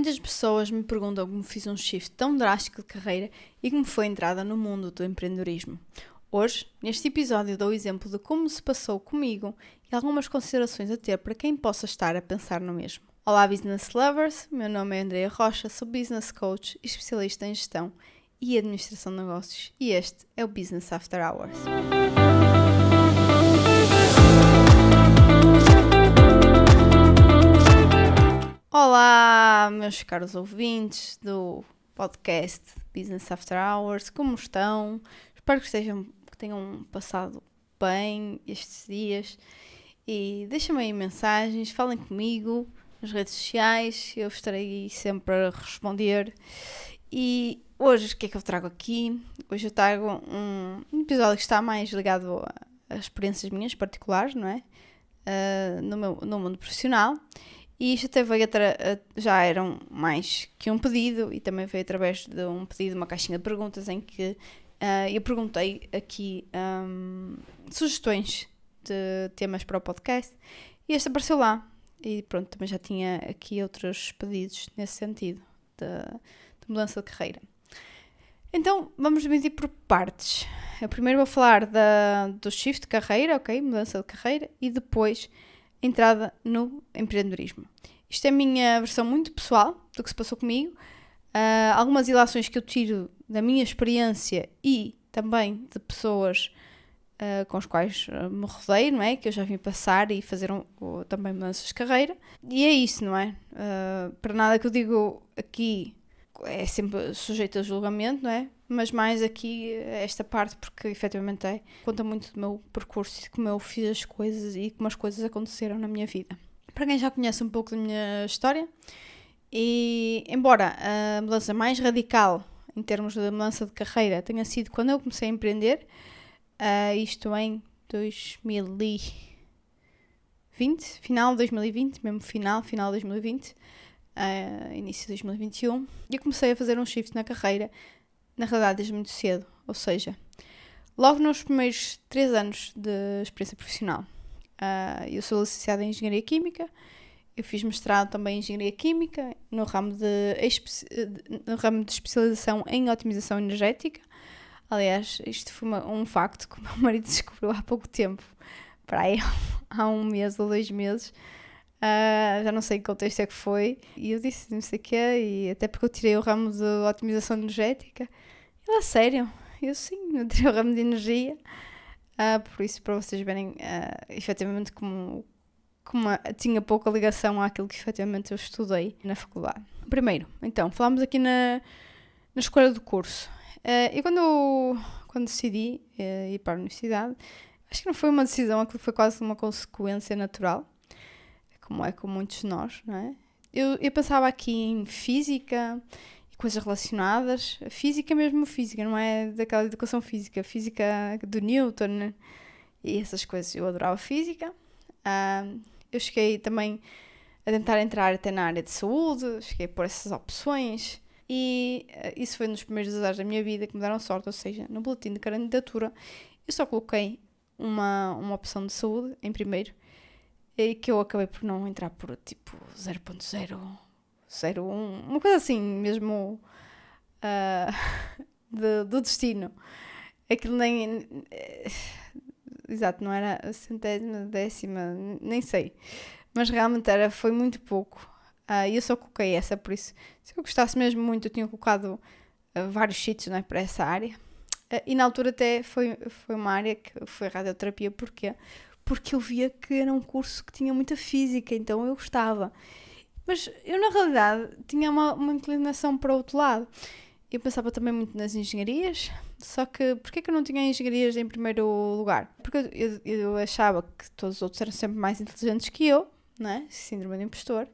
Muitas pessoas me perguntam como fiz um shift tão drástico de carreira e como foi a entrada no mundo do empreendedorismo. Hoje, neste episódio, dou o exemplo de como se passou comigo e algumas considerações a ter para quem possa estar a pensar no mesmo. Olá Business Lovers, meu nome é Andreia Rocha, sou Business Coach e especialista em gestão e administração de negócios e este é o Business After Hours. Olá, meus caros ouvintes do podcast Business After Hours, como estão? Espero que tenham passado bem estes dias e deixem-me aí mensagens, falem comigo nas redes sociais, eu estarei sempre a responder. E hoje, o que é que eu trago aqui? Hoje eu trago um episódio que está mais ligado a experiências minhas particulares, não é? No mundo profissional. E isto até veio, já eram mais que um pedido e também veio através de um pedido, uma caixinha de perguntas em que eu perguntei aqui sugestões de temas para o podcast e este apareceu lá. E pronto, também já tinha aqui outros pedidos nesse sentido, de mudança de carreira. Então, vamos dividir por partes. Eu primeiro vou falar do shift de carreira, ok? Mudança de carreira e depois entrada no empreendedorismo. Isto é a minha versão muito pessoal do que se passou comigo. Algumas ilações que eu tiro da minha experiência e também de pessoas com as quais me rodei, não é? Que eu já vim passar e fazer também mudanças de carreira. E é isso, não é? Para nada que eu digo aqui é sempre sujeito a julgamento, não é? Mas mais aqui esta parte porque efetivamente conta muito do meu percurso, como eu fiz as coisas e como as coisas aconteceram na minha vida. Para quem já conhece um pouco da minha história, e embora a mudança mais radical em termos de mudança de carreira tenha sido quando eu comecei a empreender, isto em 2020, final de 2020, mesmo final de 2020, início de 2021, e eu comecei a fazer um shift na carreira, na realidade desde muito cedo, ou seja, logo nos primeiros 3 anos de experiência profissional. Eu sou licenciada em Engenharia Química, eu fiz mestrado também em Engenharia Química, no ramo de especialização em otimização energética. Aliás, isto foi um facto que o meu marido descobriu há pouco tempo, para aí há 1 mês ou 2 meses. Já não sei que contexto é que foi, e eu disse não sei o quê, e até porque eu tirei o ramo de otimização energética. Ele, a sério? Eu sim, eu tirei o ramo de energia, por isso para vocês verem efetivamente como tinha pouca ligação àquilo que efetivamente eu estudei na faculdade. Primeiro, então, falámos aqui na escolha do curso. E quando decidi ir para a universidade, acho que não foi uma decisão, aquilo foi quase uma consequência natural, como é com muitos de nós, não é? Eu pensava aqui em física e coisas relacionadas, física mesmo física, não é daquela educação física, física do Newton e essas coisas, eu adorava física. Eu cheguei também a tentar entrar até na área de saúde, cheguei por essas opções e isso foi um dos primeiros azares da minha vida que me deram sorte, ou seja, no boletim de candidatura eu só coloquei uma opção de saúde em primeiro, e que eu acabei por não entrar por tipo 0.001, uma coisa assim mesmo do destino. Aquilo nem exato, não era a centésima, décima, nem sei, mas realmente foi muito pouco, e eu só coloquei essa, por isso se eu gostasse mesmo muito eu tinha colocado vários sítios, não é, para essa área, e na altura até foi uma área que foi radioterapia. Porquê? Porque eu via que era um curso que tinha muita física, então eu gostava. Mas eu, na realidade, tinha uma inclinação para o outro lado. Eu pensava também muito nas engenharias, só que porquê que eu não tinha engenharias em primeiro lugar? Porque eu achava que todos os outros eram sempre mais inteligentes que eu, não é? Síndrome do impostor.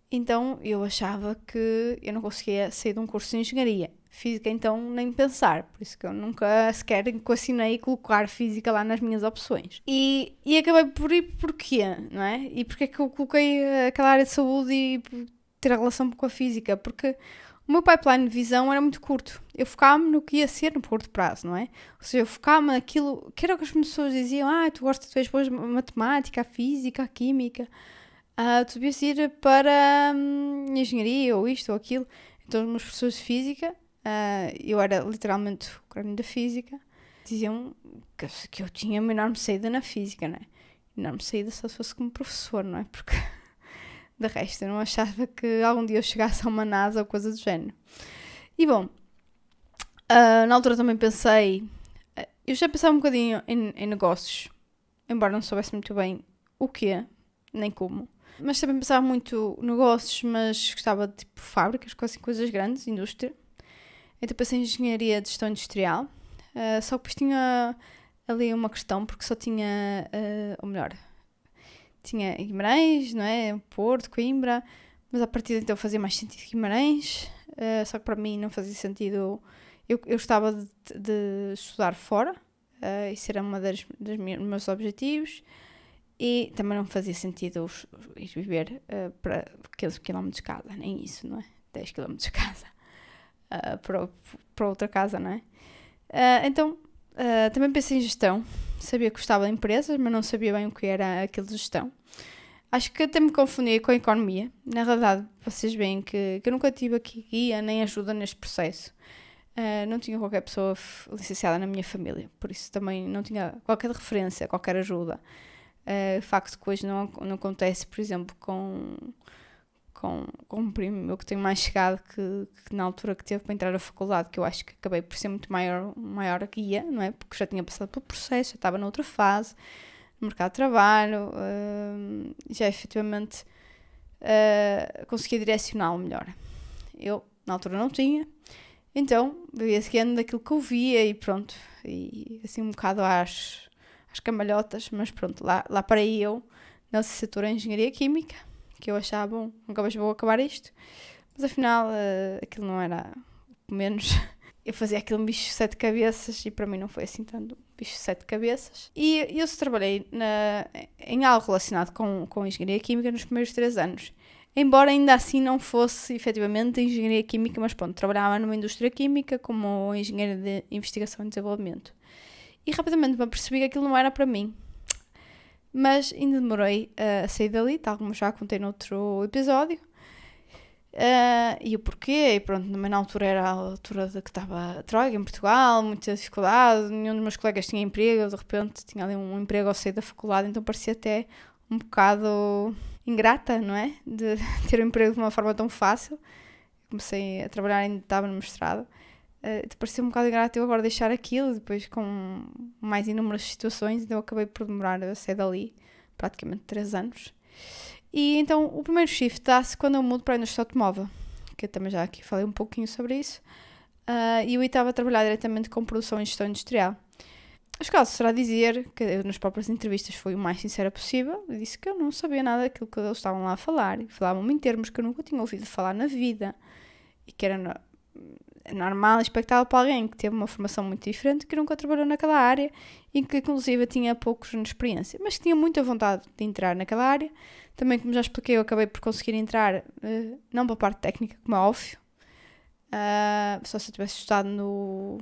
Então eu achava que eu não conseguia sair de um curso de engenharia. Física, então, nem pensar. Por isso que eu nunca sequer equacionei colocar física lá nas minhas opções. E acabei por ir porquê, não é? E porquê é que eu coloquei aquela área de saúde e ter a relação com a física? Porque o meu pipeline de visão era muito curto. Eu focava-me no que ia ser no curto prazo, não é? Ou seja, eu focava-me naquilo que era o que as pessoas diziam. Tu és boa matemática, a física, a química. tu devias ir para engenharia ou isto ou aquilo. Então os meus professores de física, eu era literalmente o crânio da física, diziam que eu tinha uma enorme saída na física, não é? Enorme saída só se fosse como professor, não é? Porque de resto eu não achava que algum dia eu chegasse a uma NASA ou coisa do género. E bom, na altura também pensei, eu já pensava um bocadinho em negócios, embora não soubesse muito bem o quê, nem como. Mas também pensava muito negócios, mas gostava de tipo fábricas, coisas grandes, indústria. Então pensei em engenharia de gestão industrial, só que depois tinha ali uma questão, porque só tinha, ou melhor, tinha Guimarães, não é? Porto, Coimbra, mas a partir de então fazia mais sentido Guimarães, só que para mim não fazia sentido. Eu gostava de estudar fora, isso era uma dos meus objetivos, e também não fazia sentido ir viver para 15 km de casa, nem isso, não é? 10 km de casa, para outra casa, não é? Então, também pensei em gestão, sabia que gostava de empresas, mas não sabia bem o que era aquilo de gestão. Acho que até me confundi com a economia. Na realidade, vocês veem que eu nunca tive aqui guia nem ajuda neste processo. Não tinha qualquer pessoa licenciada na minha família, por isso também não tinha qualquer referência, qualquer ajuda. O facto que hoje não acontece, por exemplo, com um primo meu que tenho mais chegado que na altura que teve para entrar na faculdade, que eu acho que acabei por ser muito maior guia, não é? Porque já tinha passado pelo processo, já estava noutra fase, no mercado de trabalho, já efetivamente conseguia direcioná-lo melhor. Eu, na altura, não tinha, então vivia seguindo daquilo que eu via e pronto, e assim um bocado às cambalhotas, mas pronto, lá parei eu na licenciatura em Engenharia Química, que eu achava, bom, nunca mais vou acabar isto, mas afinal aquilo não era menos. Eu fazia aquele bicho de 7 cabeças e para mim não foi assim tanto bicho de 7 cabeças. E eu trabalhei em algo relacionado com Engenharia Química nos primeiros 3 anos. Embora ainda assim não fosse efetivamente Engenharia Química, mas pronto, trabalhava numa indústria química como engenheiro de investigação e desenvolvimento. E rapidamente me apercebi que aquilo não era para mim. Mas ainda demorei a sair dali, tal como já contei noutro episódio. E o porquê, e pronto, também na altura era a altura de que estava a Troika em Portugal, muita dificuldade, nenhum dos meus colegas tinha emprego, de repente tinha ali um emprego ao sair da faculdade, então parecia até um bocado ingrata, não é? De ter um emprego de uma forma tão fácil. Comecei a trabalhar, ainda estava no mestrado. Parecia um bocado ingrato eu agora deixar aquilo, depois com mais inúmeras situações, então eu acabei por demorar a sair dali, praticamente 3 anos. E então o primeiro shift dá-se quando eu mudo para a indústria automóvel, que eu também já aqui falei um pouquinho sobre isso, e eu estava a trabalhar diretamente com produção e gestão industrial. Os casos será dizer que eu nas próprias entrevistas fui o mais sincera possível, e disse que eu não sabia nada daquilo que eles estavam lá a falar, e falavam em termos que eu nunca tinha ouvido falar na vida, e que era normal, expectável para alguém que teve uma formação muito diferente, que nunca trabalhou naquela área e que inclusive tinha poucos anos de experiência, mas que tinha muita vontade de entrar naquela área. Também, como já expliquei, eu acabei por conseguir entrar, não pela parte técnica, como é óbvio, só se eu tivesse estudado no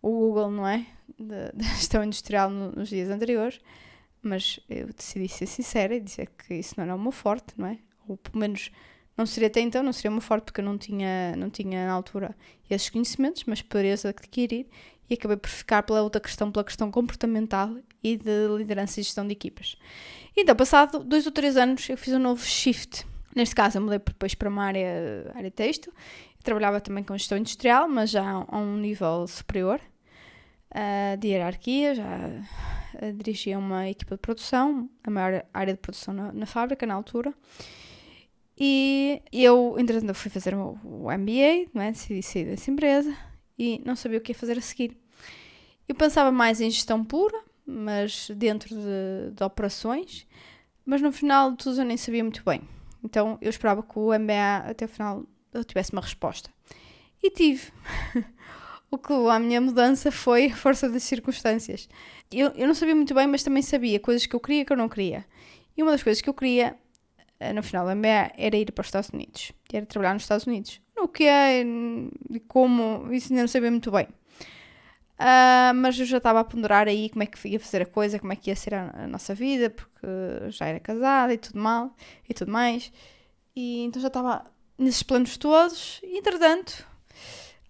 Google, não é? Da gestão industrial nos dias anteriores, mas eu decidi ser sincera e dizer que isso não era o meu forte, não é? Ou pelo menos não seria até então, não seria o meu forte porque eu não tinha na altura esses conhecimentos, mas poderia adquirir, e acabei por ficar pela questão comportamental e de liderança e gestão de equipas. Então, passado 2 ou 3 anos, eu fiz um novo shift. Neste caso, eu mudei depois para uma área têxtil. Eu trabalhava também com gestão industrial, mas já a um nível superior de hierarquia. Já dirigia uma equipa de produção, a maior área de produção na fábrica, na altura. E eu, entretanto, fui fazer o MBA, não é? Decidi sair dessa empresa e não sabia o que ia fazer a seguir. Eu pensava mais em gestão pura, mas dentro de operações, mas no final de tudo eu nem sabia muito bem. Então eu esperava que o MBA até o final eu tivesse uma resposta. E tive. O que levou à minha mudança foi a força das circunstâncias. Eu não sabia muito bem, mas também sabia coisas que eu queria e que eu não queria. E uma das coisas que eu queria no final do MBA era ir para os Estados Unidos. Era trabalhar nos Estados Unidos. O que é e como, isso ainda não sabia muito bem. Mas eu já estava a ponderar aí como é que ia fazer a coisa, como é que ia ser a nossa vida, porque já era casada e tudo mais. E então já estava nesses planos todos. E, entretanto,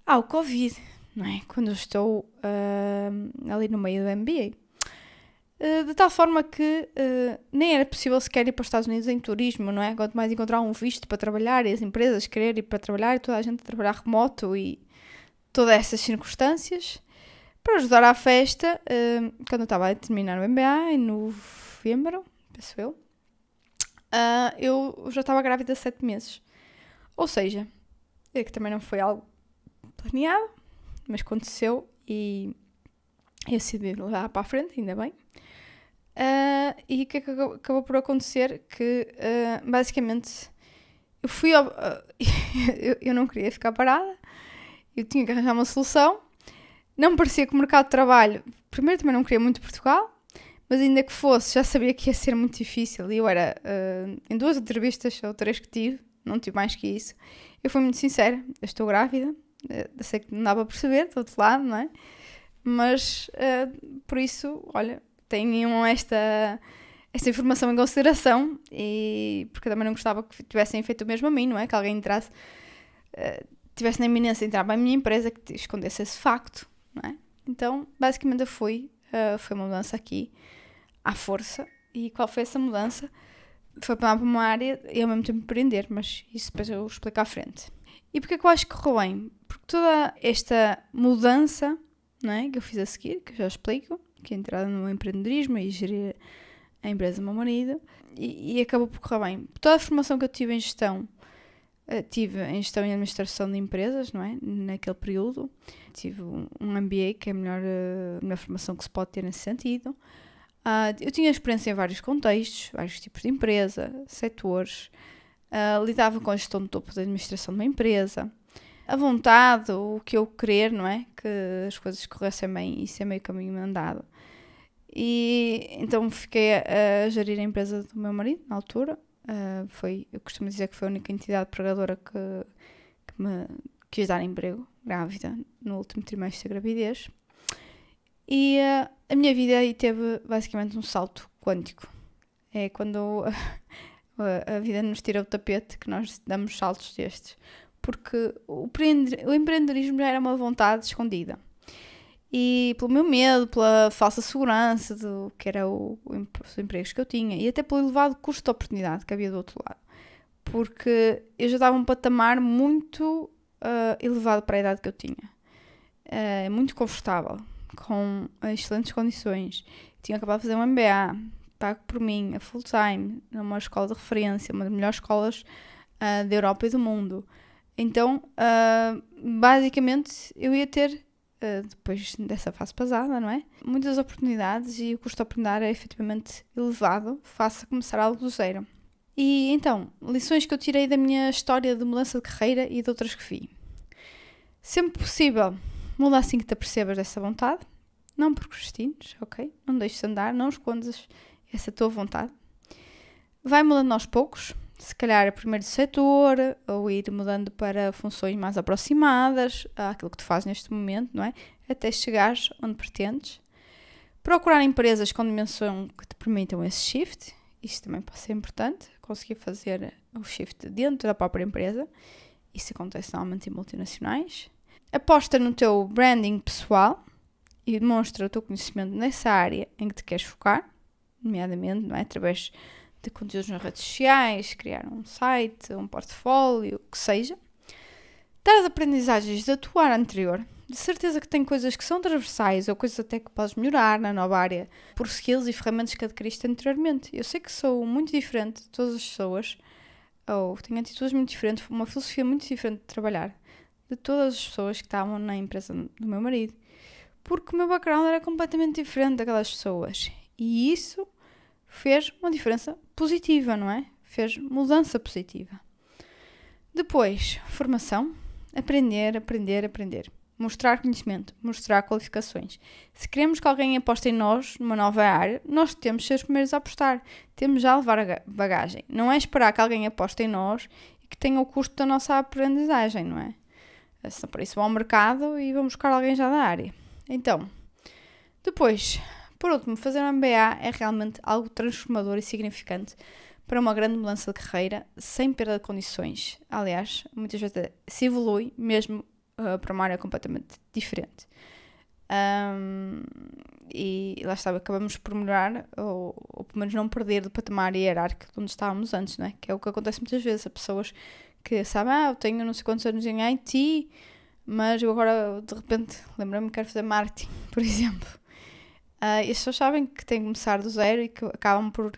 há o Covid, não é? Quando eu estou ali no meio do MBA. De tal forma que nem era possível sequer ir para os Estados Unidos em turismo, não é? Quanto mais encontrar um visto para trabalhar e as empresas querer ir para trabalhar e toda a gente a trabalhar remoto e todas essas circunstâncias. Para ajudar à festa, quando eu estava a terminar o MBA, em novembro, penso eu já estava grávida há 7 meses. Ou seja, que também não foi algo planeado, mas aconteceu e eu decidi levar para a frente, ainda bem. E o que é que acabou por acontecer? Que basicamente eu fui eu não queria ficar parada, eu tinha que arranjar uma solução. Não me parecia que o mercado de trabalho, primeiro também não queria muito Portugal, mas ainda que fosse, já sabia que ia ser muito difícil. E eu era, em 2 entrevistas ou 3 que tive, não tive mais que isso, eu fui muito sincera, eu estou grávida, eu sei que não dá para perceber, do outro lado, não é? Mas, por isso, olha, tenham esta informação em consideração, e porque eu também não gostava que tivessem feito o mesmo a mim, não é? Que alguém entrasse, tivesse na iminência de entrar para a minha empresa, que escondesse esse facto, não é? Então, basicamente foi uma mudança aqui à força. E qual foi essa mudança? Foi para uma área e ao mesmo tempo empreender, mas isso depois eu explico à frente. E porquê que eu acho que correu bem? Porque toda esta mudança, não é, que eu fiz a seguir, que eu já explico, que é a entrada no empreendedorismo e gerir a empresa do meu marido, e acabou por correr bem. Toda a formação que eu tive em gestão, tive em gestão e administração de empresas, não é? Naquele período. Tive um MBA, que é a melhor formação que se pode ter nesse sentido. Eu tinha experiência em vários contextos, vários tipos de empresa, setores. Lidava com a gestão do topo da administração de uma empresa. A vontade, o que eu querer, não é? Que as coisas corressem bem, isso é meio caminho andado. E então fiquei a gerir a empresa do meu marido, na altura. Eu costumo dizer que foi a única entidade pregadora que me quis dar emprego, grávida, no último trimestre da gravidez. E a minha vida aí teve basicamente um salto quântico. É quando a vida nos tira o tapete que nós damos saltos destes. Porque o empreendedorismo já era uma vontade escondida. E pelo meu medo, pela falsa segurança do que era os empregos que eu tinha, e até pelo elevado custo de oportunidade que havia do outro lado. Porque eu já estava um patamar muito elevado para a idade que eu tinha. Muito confortável, com excelentes condições. Tinha acabado de fazer um MBA, pago por mim, a full time, numa escola de referência, uma das melhores escolas da Europa e do mundo. Então, basicamente, eu ia ter, depois dessa fase passada, não é? Muitas oportunidades, e o custo de oportunidade é efetivamente elevado face a começar algo do zero. E então, lições que eu tirei da minha história de mudança de carreira e de outras que vi. Sempre possível, muda assim que te apercebas dessa vontade. Não procrastines, ok? Não deixes de andar, não escondas essa tua vontade. Vai mudando aos poucos. Se calhar primeiro de setor, ou ir mudando para funções mais aproximadas àquilo que tu fazes neste momento, não é? Até chegares onde pretendes. Procurar empresas com dimensão que te permitam esse shift. Isto também pode ser importante, conseguir fazer o shift dentro da própria empresa. Isso acontece normalmente em multinacionais. Aposta no teu branding pessoal e demonstra o teu conhecimento nessa área em que te queres focar, nomeadamente, não é? Através de conteúdos nas redes sociais, criar um site, um portfólio, o que seja. Dar as aprendizagens da tua área anterior. De certeza que tem coisas que são transversais ou coisas até que podes melhorar na nova área por skills e ferramentas que adquiriste anteriormente. Eu sei que sou muito diferente de todas as pessoas, ou tenho atitudes muito diferentes, uma filosofia muito diferente de trabalhar de todas as pessoas que estavam na empresa do meu marido. Porque o meu background era completamente diferente daquelas pessoas. E isso fez uma diferença positiva, não é? Fez mudança positiva. Depois, formação. Aprender. Mostrar conhecimento, mostrar qualificações. Se queremos que alguém aposte em nós, numa nova área, nós temos de ser os primeiros a apostar. Temos já a levar bagagem. Não é esperar que alguém aposte em nós e que tenha o custo da nossa aprendizagem, não é? Para isso vão ao mercado e vão buscar alguém já da área. Então, depois, por último, fazer um MBA é realmente algo transformador e significante para uma grande mudança de carreira, sem perda de condições. Aliás, muitas vezes se evolui mesmo para uma área completamente diferente. E lá está, acabamos por melhorar, ou pelo menos não perder do patamar hierárquico de onde estávamos antes, não é? Que é o que acontece muitas vezes. Há pessoas que sabem, eu tenho não sei quantos anos em IT, mas eu agora, de repente, lembro-me que quero fazer marketing, por exemplo. E as pessoas sabem que têm que começar do zero e que acabam por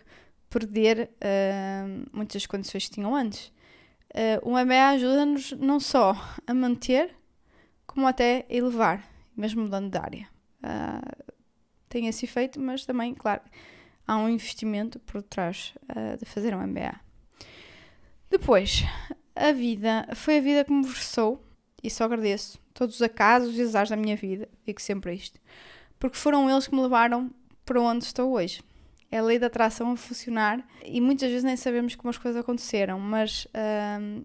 perder muitas condições que tinham antes. O MBA ajuda-nos não só a manter, como até a elevar, mesmo mudando de área. Tem esse efeito, mas também, claro, há um investimento por trás de fazer um MBA. Depois, foi a vida que me versou, e só agradeço todos os acasos e azares da minha vida, digo sempre isto, porque foram eles que me levaram para onde estou hoje. É a lei da atração a funcionar e muitas vezes nem sabemos como as coisas aconteceram, mas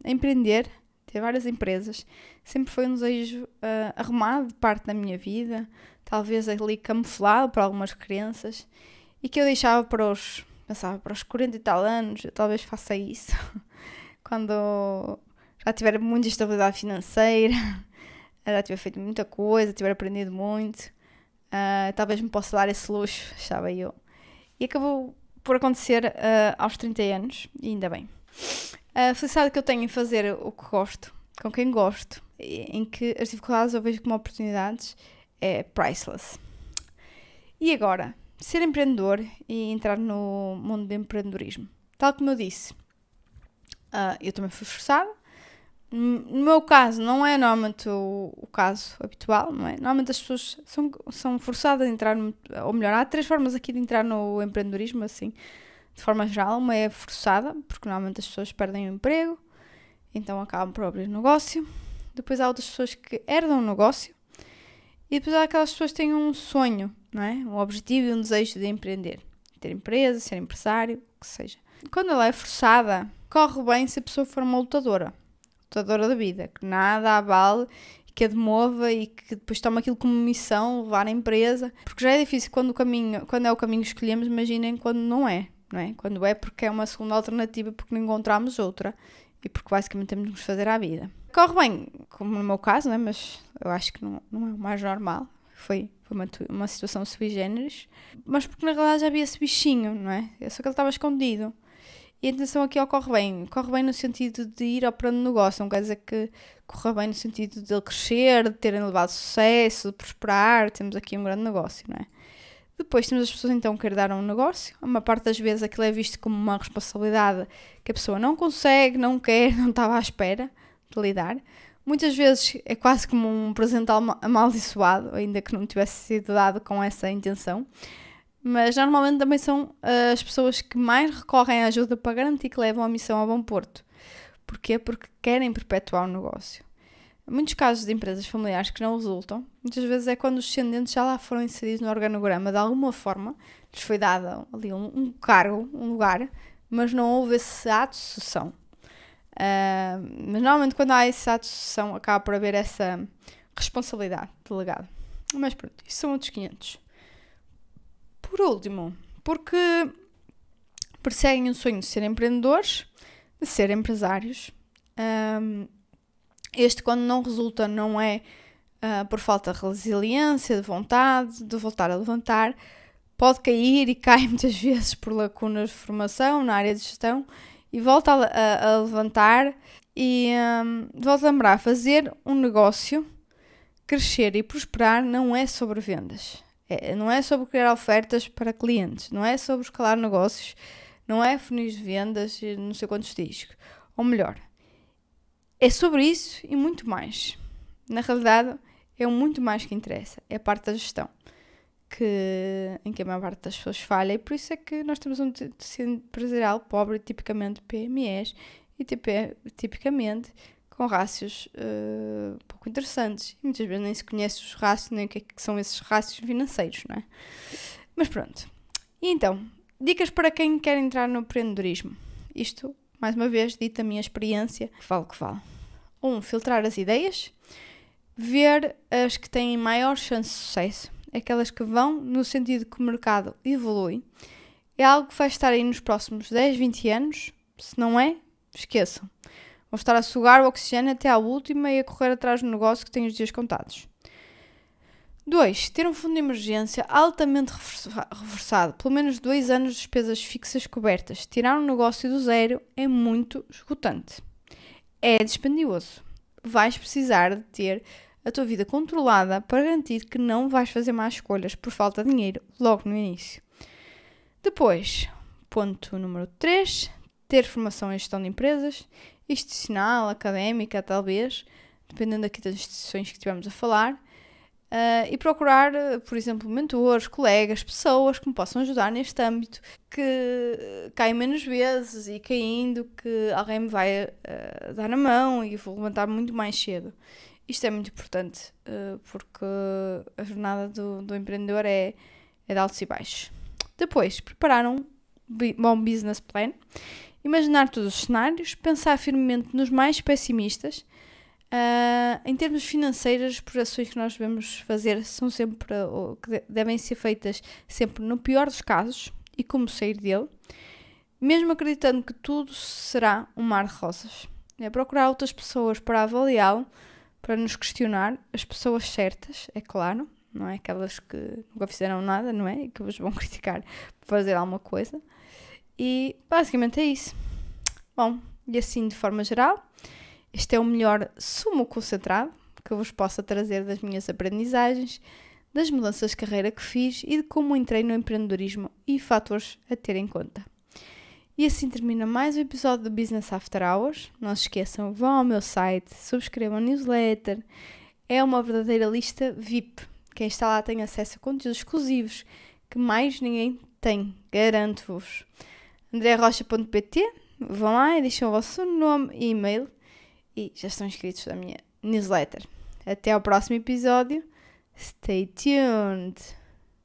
empreender, ter várias empresas, sempre foi um desejo arrumado de parte da minha vida, talvez ali camuflado por algumas crenças, e que eu deixava pensava para os 40 e tal anos, eu talvez faça isso, quando já tiver muita estabilidade financeira, já tiver feito muita coisa, tiver aprendido muito, talvez me possa dar esse luxo, achava eu. E acabou por acontecer aos 30 anos, e ainda bem. A felicidade que eu tenho em fazer o que gosto, com quem gosto, em que as dificuldades eu vejo como oportunidades, é priceless. E agora, ser empreendedor e entrar no mundo do empreendedorismo. Tal como eu disse, eu também fui forçada. No meu caso, não é normalmente o caso habitual, não é? Normalmente as pessoas são forçadas a entrar, ou melhor, há 3 formas aqui de entrar no empreendedorismo, assim, de forma geral. Uma é forçada, porque normalmente as pessoas perdem o emprego, então acabam por abrir negócio. Depois há outras pessoas que herdam o negócio. E depois há aquelas pessoas que têm um sonho, não é? Um objetivo e um desejo de empreender. Ter empresa, ser empresário, o que seja. Quando ela é forçada, corre bem se a pessoa for uma lutadora da vida, que nada a vale, que a demova e que depois toma aquilo como missão, levar a empresa, porque já é difícil quando é o caminho que escolhemos, imaginem quando não é? Quando é porque é uma segunda alternativa, porque não encontramos outra e porque basicamente temos de nos fazer à vida. Corre bem, como no meu caso, não é? Mas eu acho que não é o mais normal, foi uma situação sui generis, mas porque na realidade já havia esse bichinho, não é? Só que ele estava escondido. E a intenção aqui corre bem no sentido de ir ao plano de negócio, não quer dizer que corra bem no sentido de ele crescer, de terem levado sucesso, de prosperar, temos aqui um grande negócio, não é? Depois temos as pessoas então que herdaram um negócio, a maior parte das vezes aquilo é visto como uma responsabilidade que a pessoa não consegue, não quer, não estava à espera de lidar. Muitas vezes é quase como um presente amaldiçoado, ainda que não tivesse sido dado com essa intenção. Mas normalmente também são as pessoas que mais recorrem à ajuda para garantir que levam a missão a bom porto. Porquê? Porque querem perpetuar o negócio. Muitos casos de empresas familiares que não resultam, muitas vezes é quando os descendentes já lá foram inseridos no organograma de alguma forma, lhes foi dado ali um cargo, um lugar, mas não houve esse ato de sucessão. Mas normalmente quando há esse ato de sucessão acaba por haver essa responsabilidade delegada. Mas pronto, isso são outros 500. Por último, porque perseguem o sonho de ser empreendedores, de ser empresários. Este, quando não resulta, não é por falta de resiliência, de vontade, de voltar a levantar. Pode cair e cai muitas vezes por lacunas de formação na área de gestão e volta a levantar e volta a lembrar, fazer um negócio, crescer e prosperar não é sobre vendas. Não é sobre criar ofertas para clientes, não é sobre escalar negócios, não é funis de vendas e não sei quantos discos. Ou melhor, é sobre isso e muito mais. Na realidade, é muito mais que interessa. É a parte da gestão, em que a maior parte das pessoas falha, e por isso é que nós temos um tecido empresarial pobre, tipicamente PMEs, e tipicamente com rácios pouco interessantes. E muitas vezes nem se conhece os rácios, nem o que são esses rácios financeiros, não é? Mas pronto. E então, dicas para quem quer entrar no empreendedorismo. Isto, mais uma vez, dito a minha experiência, que vale o que vale. 1. Filtrar as ideias. ver as que têm maior chance de sucesso, aquelas que vão no sentido que o mercado evolui. É algo que vai estar aí nos próximos 10, 20 anos. Se não é, esqueçam. Vão estar a sugar o oxigênio até à última e a correr atrás do negócio que tem os dias contados. 2. Ter um fundo de emergência altamente reforçado, pelo menos 2 anos de despesas fixas cobertas. Tirar um negócio do zero é muito esgotante. É dispendioso. Vais precisar de ter a tua vida controlada para garantir que não vais fazer más escolhas por falta de dinheiro logo no início. Depois, ponto número 3, ter formação em gestão de empresas, institucional, académica, talvez, dependendo aqui das instituições que estivermos a falar, e procurar, por exemplo, mentores, colegas, pessoas que me possam ajudar neste âmbito, que caem menos vezes e caindo, que alguém me vai dar a mão e vou levantar muito mais cedo. Isto é muito importante, porque a jornada do empreendedor é de altos e baixos. Depois, preparar um bom business plan, imaginar todos os cenários, pensar firmemente nos mais pessimistas. Em termos financeiros, as projeções que nós devemos fazer são sempre, ou que devem ser feitas sempre no pior dos casos e como sair dele, mesmo acreditando que tudo será um mar de rosas. É procurar outras pessoas para avaliá-lo, para nos questionar, as pessoas certas, é claro, não é aquelas que nunca fizeram nada, não é? E que vos vão criticar por fazer alguma coisa. E basicamente é isso. Bom, e assim de forma geral, este é o melhor sumo concentrado que eu vos possa trazer das minhas aprendizagens, das mudanças de carreira que fiz e de como entrei no empreendedorismo e fatores a ter em conta. E assim termina mais um episódio do Business After Hours. Não se esqueçam, vão ao meu site, subscrevam a newsletter. É uma verdadeira lista VIP. Quem está lá tem acesso a conteúdos exclusivos que mais ninguém tem, garanto-vos. andrearocha.pt, vão lá e deixam o vosso nome e e-mail e já estão inscritos na minha newsletter. Até ao próximo episódio. Stay tuned!